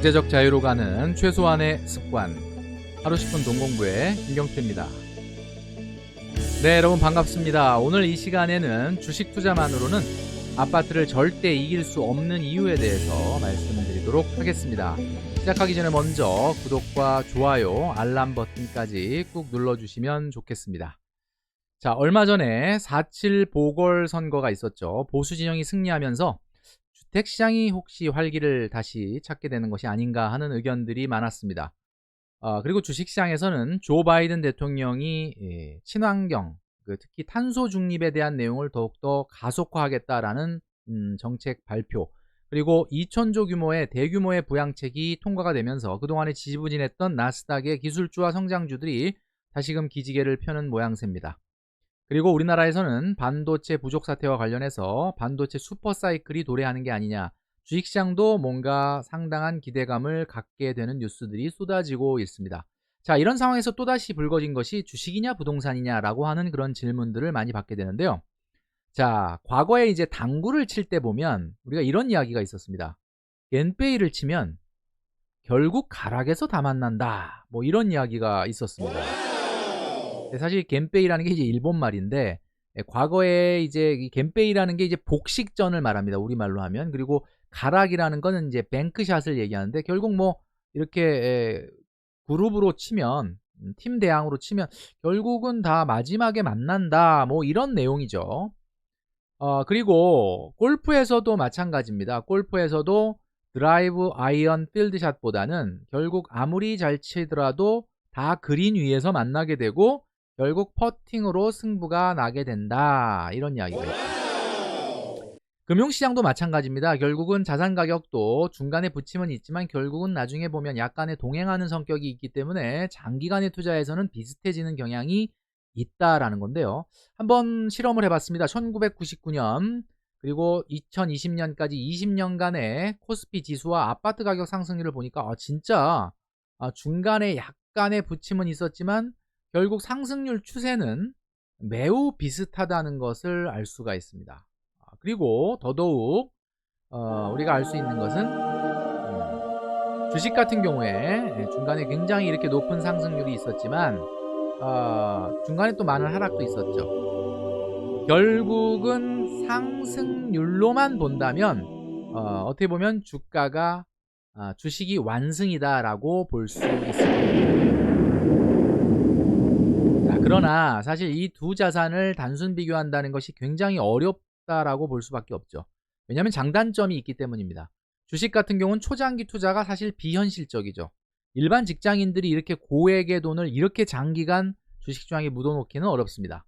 경제적 자유로 가는 최소한의 습관. 하루 10분 동공부의 김경태입니다. 네, 여러분 반갑습니다. 오늘 이 시간에는 주식 투자만으로는 아파트를 절대 이길 수 없는 이유에 대해서 말씀드리도록 하겠습니다. 시작하기 전에 먼저 구독과 좋아요, 알람 버튼까지 꾹 눌러주시면 좋겠습니다. 자, 얼마 전에 4.7 보궐선거가 있었죠. 보수 진영이 승리하면서 주택시장이 혹시 활기를 다시 찾게 되는 것이 아닌가 하는 의견들이 많았습니다. 그리고 주식시장에서는 조 바이든 대통령이 친환경, 특히 탄소 중립에 대한 내용을 더욱더 가속화하겠다라는 정책 발표, 그리고 2,000조 규모의 대규모의 부양책이 통과가 되면서 그동안에 지지부진했던 나스닥의 기술주와 성장주들이 다시금 기지개를 펴는 모양새입니다. 그리고 우리나라에서는 반도체 부족 사태와 관련해서 반도체 슈퍼사이클이 도래하는 게 아니냐, 주식시장도 뭔가 상당한 기대감을 갖게 되는 뉴스들이 쏟아지고 있습니다. 자, 이런 상황에서 또다시 불거진 것이 주식이냐 부동산이냐라고 하는 그런 질문들을 많이 받게 되는데요. 자, 과거에 이제 당구를 칠 때 보면 우리가 이런 이야기가 있었습니다. 겐페이를 치면 결국 가락에서 다 만난다, 뭐 이런 이야기가 있었습니다. 사실 겐페이라는 게 이제 일본 말인데, 과거에 이제 이 겐페이라는 게 이제 복식전을 말합니다. 우리말로 하면. 그리고 가락이라는 거는 이제 뱅크샷을 얘기하는데, 결국 뭐 이렇게 그룹으로 치면, 팀 대항으로 치면 결국은 다 마지막에 만난다, 뭐 이런 내용이죠. 그리고 골프에서도 마찬가지입니다. 골프에서도 드라이브 아이언 필드샷보다는 결국 아무리 잘 치더라도 다 그린 위에서 만나게 되고 결국 퍼팅으로 승부가 나게 된다, 이런 이야기가 있죠. 금융시장도 마찬가지입니다. 결국은 자산 가격도 중간에 부침은 있지만 결국은 나중에 보면 약간의 동행하는 성격이 있기 때문에 장기간의 투자에서는 비슷해지는 경향이 있다라는 건데요. 한번 실험을 해봤습니다. 1999년 그리고 2020년까지 20년간의 코스피 지수와 아파트 가격 상승률을 보니까 진짜 중간에 약간의 부침은 있었지만 결국 상승률 추세는 매우 비슷하다는 것을 알 수가 있습니다. 그리고 더더욱 우리가 알 수 있는 것은 주식 같은 경우에 중간에 굉장히 이렇게 높은 상승률이 있었지만 중간에 또 많은 하락도 있었죠. 결국은 상승률로만 본다면 어떻게 보면 주가가 주식이 완승이다라고 볼 수 있습니다. 그러나 사실 이 두 자산을 단순 비교한다는 것이 굉장히 어렵다라고 볼 수밖에 없죠. 왜냐하면 장단점이 있기 때문입니다. 주식 같은 경우는 초장기 투자가 사실 비현실적이죠. 일반 직장인들이 이렇게 고액의 돈을 이렇게 장기간 주식시장에 묻어놓기는 어렵습니다.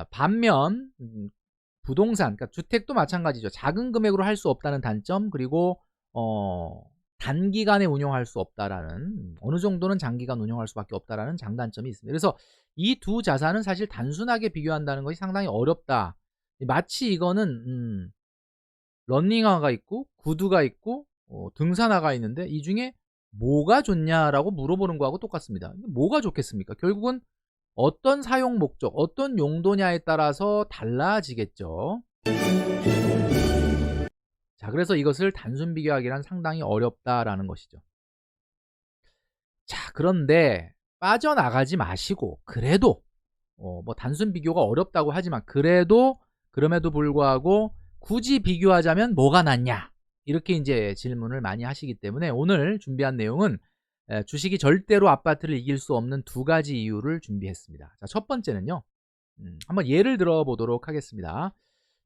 반면 부동산, 그러니까 주택도 마찬가지죠. 작은 금액으로 할 수 없다는 단점, 그리고 단기간에 운용할 수 없다라는, 어느 정도는 장기간 운용할 수밖에 없다라는 장단점이 있습니다. 그래서 이 두 자산은 사실 단순하게 비교한다는 것이 상당히 어렵다. 마치 이거는 러닝화가 있고 구두가 있고 등산화가 있는데 이 중에 뭐가 좋냐라고 물어보는 거하고 똑같습니다. 뭐가 좋겠습니까? 결국은 어떤 사용 목적, 어떤 용도냐에 따라서 달라지겠죠. 자, 그래서 이것을 단순 비교하기란 상당히 어렵다라는 것이죠. 자, 그런데 빠져나가지 마시고, 그래도 뭐 단순 비교가 어렵다고 하지만 그럼에도 불구하고 굳이 비교하자면 뭐가 낫냐, 이렇게 이제 질문을 많이 하시기 때문에 오늘 준비한 내용은 주식이 절대로 아파트를 이길 수 없는 두 가지 이유를 준비했습니다. 자, 첫 번째는요, 한번 예를 들어 보도록 하겠습니다.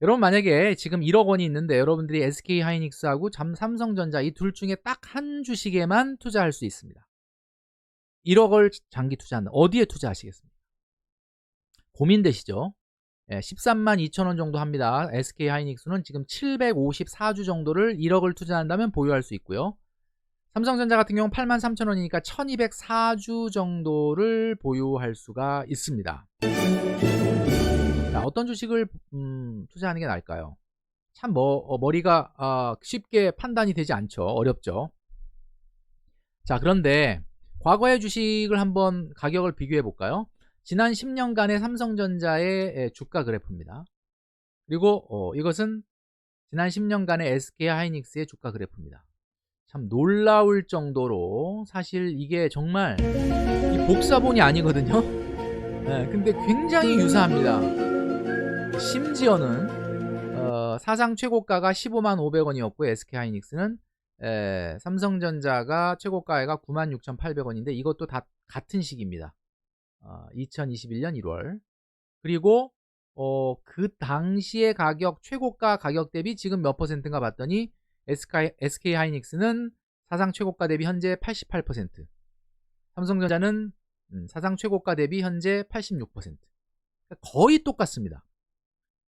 여러분, 만약에 지금 1억 원이 있는데 여러분들이 SK하이닉스하고 삼성전자 이 둘 중에 딱 한 주식에만 투자할 수 있습니다. 1억을 장기 투자한다. 어디에 투자하시겠습니까? 고민되시죠? 13만 2천 원 정도 합니다. SK하이닉스는 지금 754주 정도를 1억을 투자한다면 보유할 수 있고요. 삼성전자 같은 경우는 8만 3천 원이니까 1204주 정도를 보유할 수가 있습니다. 자, 어떤 주식을 투자하는 게 나을까요? 참 머리가 쉽게 판단이 되지 않죠. 어렵죠. 자, 그런데 과거의 주식을 한번 가격을 비교해 볼까요? 지난 10년간의 삼성전자의 주가 그래프입니다. 그리고 이것은 지난 10년간의 SK하이닉스의 주가 그래프입니다. 참 놀라울 정도로 사실 이게 정말 이 복사본이 아니거든요. 네, 근데 굉장히 유사합니다. 심지어는 사상 최고가가 15만 500원이었고 SK하이닉스는 삼성전자가 최고가가 96,800원인데 이것도 다 같은 시기입니다. 2021년 1월. 그리고 그 당시의 가격, 최고가 가격 대비 지금 몇 퍼센트인가 봤더니 SK하이닉스는 사상 최고가 대비 현재 88%, 삼성전자는 사상 최고가 대비 현재 86%. 거의 똑같습니다.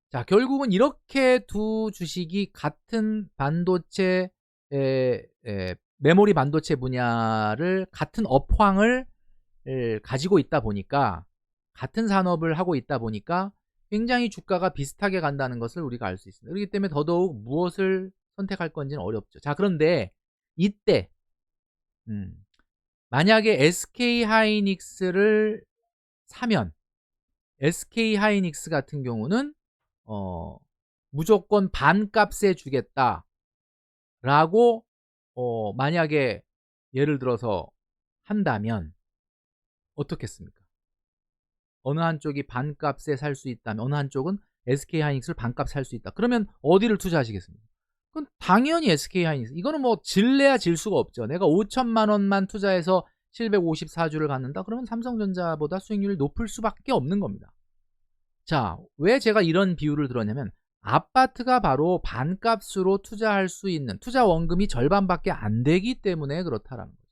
자, 결국은 이렇게 두 주식이 같은 반도체 메모리 반도체 분야를 같은 업황을 가지고 있다 보니까, 같은 산업을 하고 있다 보니까 굉장히 주가가 비슷하게 간다는 것을 우리가 알 수 있습니다. 그렇기 때문에 더더욱 무엇을 선택할 건지는 어렵죠. 자, 그런데 이때 만약에 SK하이닉스를 사면 SK하이닉스 같은 경우는 무조건 반값에 주겠다라고 만약에 예를 들어서 한다면 어떻겠습니까? 어느 한쪽이 반값에 살 수 있다면 어느 한쪽은 SK하이닉스를 반값 살 수 있다. 그러면 어디를 투자하시겠습니까? 그건 당연히 SK하이닉스. 이거는 뭐 질래야 질 수가 없죠. 내가 5천만 원만 투자해서 754주를 갖는다? 그러면 삼성전자보다 수익률이 높을 수밖에 없는 겁니다. 자, 왜 제가 이런 비유를 들었냐면 아파트가 바로 반값으로 투자할 수 있는 투자 원금이 절반밖에 안 되기 때문에 그렇다라는 거죠.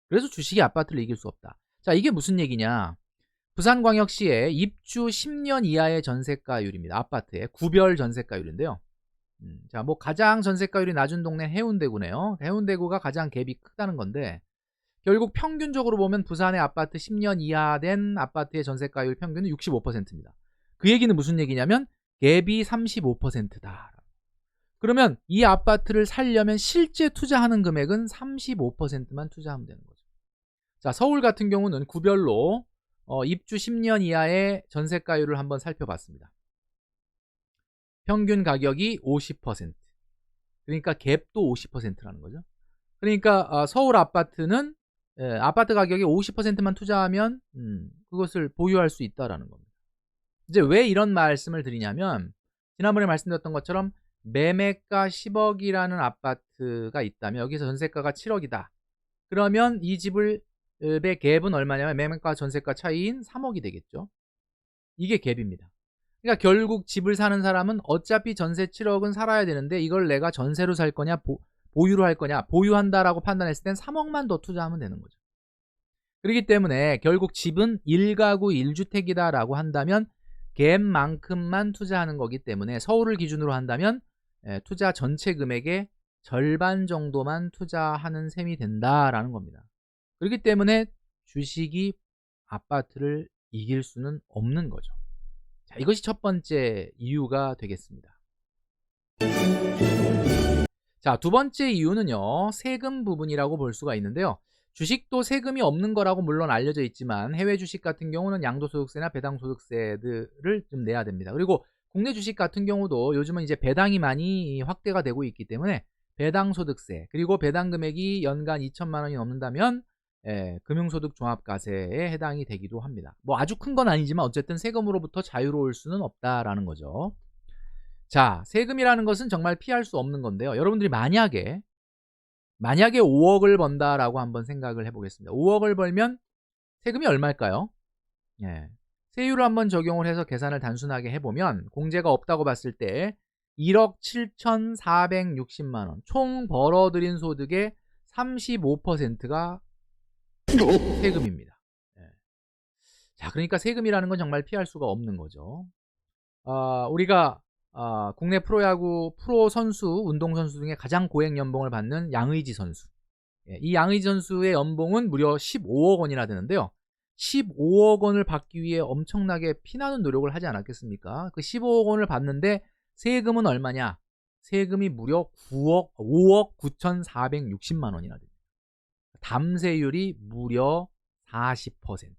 그래서 주식이 아파트를 이길 수 없다. 자, 이게 무슨 얘기냐? 부산광역시의 입주 10년 이하의 전세가율입니다. 아파트의 구별 전세가율인데요. 자, 뭐 가장 전세가율이 낮은 동네 해운대구네요. 해운대구가 가장 갭이 크다는 건데 결국 평균적으로 보면 부산의 아파트 10년 이하 된 아파트의 전세가율 평균은 65%입니다. 그 얘기는 무슨 얘기냐면 갭이 35%다. 그러면 이 아파트를 살려면 실제 투자하는 금액은 35%만 투자하면 되는 거죠. 자, 서울 같은 경우는 구별로 입주 10년 이하의 전세가율을 한번 살펴봤습니다. 평균 가격이 50%. 그러니까 갭도 50%라는 거죠. 그러니까 서울 아파트는 아파트 가격의 50%만 투자하면 그것을 보유할 수 있다라는 겁니다. 이제 왜 이런 말씀을 드리냐면 지난번에 말씀드렸던 것처럼 매매가 10억이라는 아파트가 있다면 여기서 전세가가 7억이다. 그러면 이 집의 갭은 얼마냐면 매매가 전세가 차이인 3억이 되겠죠. 이게 갭입니다. 그러니까 결국 집을 사는 사람은 어차피 전세 7억은 살아야 되는데 이걸 내가 전세로 살 거냐 보유로 할 거냐, 보유한다라고 판단했을 땐 3억만 더 투자하면 되는 거죠. 그렇기 때문에 결국 집은 1가구 1주택이다라고 한다면 갭만큼만 투자하는 거기 때문에 서울을 기준으로 한다면 투자 전체 금액의 절반 정도만 투자하는 셈이 된다라는 겁니다. 그렇기 때문에 주식이 아파트를 이길 수는 없는 거죠. 자, 이것이 첫 번째 이유가 되겠습니다. 자, 두 번째 이유는요, 세금 부분이라고 볼 수가 있는데요. 주식도 세금이 없는 거라고 물론 알려져 있지만 해외 주식 같은 경우는 양도소득세나 배당소득세들을 좀 내야 됩니다. 그리고 국내 주식 같은 경우도 요즘은 이제 배당이 많이 확대가 되고 있기 때문에 배당소득세 그리고 배당 금액이 연간 2천만 원이 넘는다면 금융소득 종합과세에 해당이 되기도 합니다. 뭐 아주 큰 건 아니지만 어쨌든 세금으로부터 자유로울 수는 없다라는 거죠. 자, 세금이라는 것은 정말 피할 수 없는 건데요. 여러분들이 만약에 5억을 번다라고 한번 생각을 해보겠습니다. 5억을 벌면 세금이 얼마일까요? 세율을 한번 적용을 해서 계산을 단순하게 해보면 공제가 없다고 봤을 때 1억 7,460만 원 총 벌어들인 소득의 35%가 세금입니다. 자, 그러니까 세금이라는 건 정말 피할 수가 없는 거죠. 우리가 국내 프로야구 프로 선수, 운동선수 중에 가장 고액 연봉을 받는 양의지 선수. 이 양의지 선수의 연봉은 무려 15억 원이나 되는데요. 15억 원을 받기 위해 엄청나게 피나는 노력을 하지 않았겠습니까? 그 15억 원을 받는데 세금은 얼마냐? 세금이 무려 5억 9,460만 원이나 됩니다. 담세율이 무려 40%.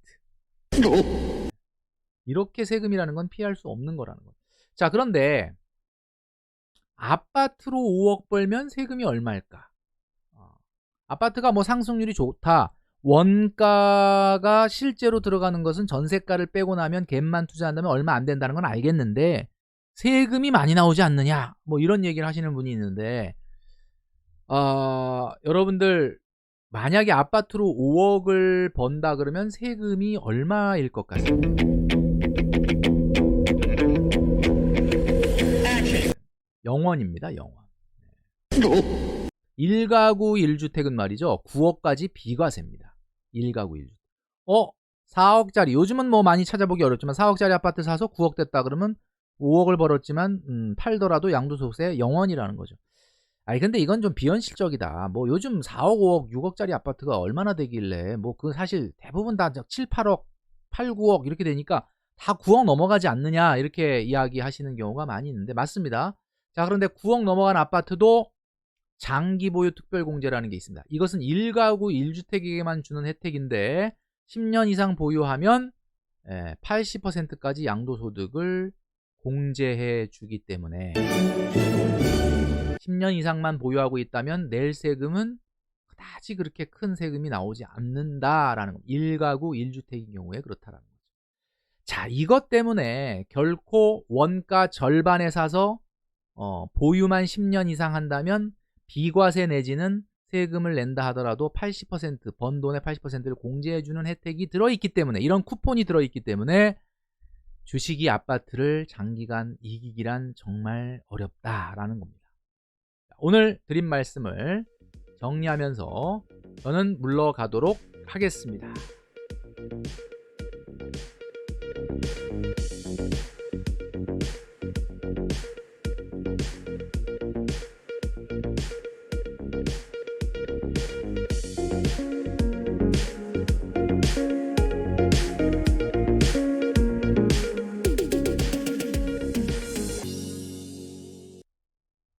이렇게 세금이라는 건 피할 수 없는 거라는 거죠. 자, 그런데 아파트로 5억 벌면 세금이 얼마일까? 아파트가 뭐 상승률이 좋다. 원가가 실제로 들어가는 것은 전세가를 빼고 나면 갭만 투자한다면 얼마 안 된다는 건 알겠는데 세금이 많이 나오지 않느냐 뭐 이런 얘기를 하시는 분이 있는데 여러분들 만약에 아파트로 5억을 번다 그러면 세금이 얼마일 것 같습니다. 영원입니다. 영원. 1가구 1주택은 말이죠. 9억까지 비과세입니다. 1가구 1주택. 4억짜리. 요즘은 뭐 많이 찾아보기 어렵지만 4억짜리 아파트 사서 9억 됐다 그러면 5억을 벌었지만 팔더라도 양도소득세 0원이라는 거죠. 아니 근데 이건 좀 비현실적이다. 뭐 요즘 4억, 5억, 6억짜리 아파트가 얼마나 되길래 뭐 그 사실 대부분 다 7, 8억, 8, 9억 이렇게 되니까 다 9억 넘어가지 않느냐 이렇게 이야기하시는 경우가 많이 있는데 맞습니다. 자 그런데 9억 넘어간 아파트도 장기 보유 특별공제라는 게 있습니다. 이것은 1가구 1주택에게만 주는 혜택인데 10년 이상 보유하면 80%까지 양도소득을 공제해 주기 때문에 10년 이상만 보유하고 있다면 낼 세금은 그다지 그렇게 큰 세금이 나오지 않는다라는 거. 1가구 1주택인 경우에 그렇다라는 거죠. 자, 이것 때문에 결코 원가 절반에 사서 보유만 10년 이상 한다면 비과세 내지는 세금을 낸다 하더라도 80% 번 돈의 80%를 공제해주는 혜택이 들어있기 때문에 이런 쿠폰이 들어있기 때문에 주식이 아파트를 장기간 이기기란 정말 어렵다라는 겁니다. 오늘 드린 말씀을 정리하면서 저는 물러가도록 하겠습니다.